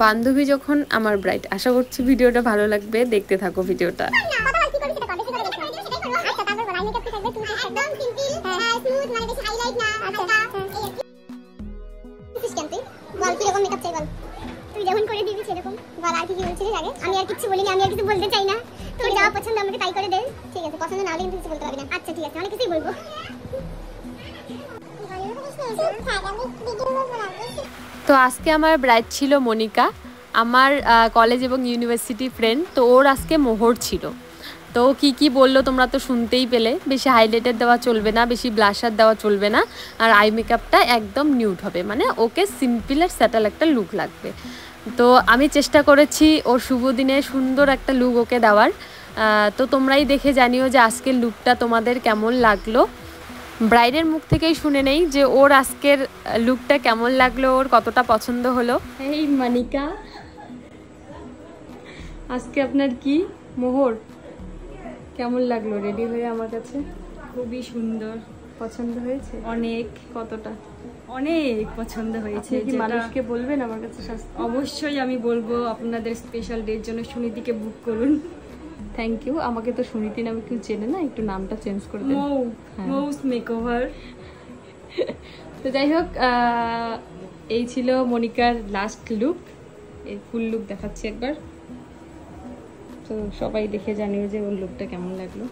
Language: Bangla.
বান্ধবী যখন আমার ব্রাইড। আশা করছি ভিডিওটা ভালো লাগবে, দেখতে থাকো ভিডিওটা। তুই যেমন করে দিবি সেরকম বল। আর কি বলছিস আগে? আমি আর কিছু বলিনি, আমি আর কিছু বলতে চাই না। তোর যা পছন্দ আমাকে তাই করে দে। ঠিক আছে, পছন্দ না হলে কিন্তু কিছু বলতে পারবি না। আচ্ছা ঠিক আছে, অনেক কিছুই বলবো। তো আজকে আমার ব্রাইড ছিল মনিকা, আমার কলেজ এবং ইউনিভার্সিটি ফ্রেন্ড। তো ওর আজকে মোহর ছিল। তো কি কি বললো তোমরা তো শুনতেই পেলে। বেশি হাইলাইটার দেওয়া চলবে না, বেশি ব্লাশার দেওয়া চলবে না, আর আই মেকআপটা একদম নিউড হবে, মানে ওকে সিম্পল আর স্যাটেল একটা লুক লাগবে। তো আমি চেষ্টা করেছি ওর শুভ দিনে সুন্দর একটা লুক ওকে দেওয়ার। তো তোমরাই দেখে জানিও যে আজকের লুকটা তোমাদের কেমন লাগলো। ব্রাইডের মুখ থেকেই শুনে নেই যে ওর আজকের লুকটা কেমন লাগলো, ওর কতটা পছন্দ হলো। এই মনিকা, আজকে আপনার কি মোহর কেমন লাগলো রেডি হয়ে আমার কাছে? খুবই সুন্দর। পছন্দ হয়েছে? অনেক, কতটা? অনেক পছন্দ হয়েছে। কি মানুষকে বলবেন আমার কাছে? অবশ্যই আমি বলবো, আপনাদের স্পেশাল ডের জন্য সুনীতিকে বুক করুন। Thank you. আমাকে তো সুনীতি নামে কেউ চেনে না, একটু নামটা চেঞ্জ করে দেন। মৌস মেকওভার। তো যাই হোক, এই ছিল মনিকার লাস্ট লুক। এই ফুল লুক দেখাচ্ছি একবার, তো সবাই দেখে জানিও যে ওর লুকটা কেমন লাগলো।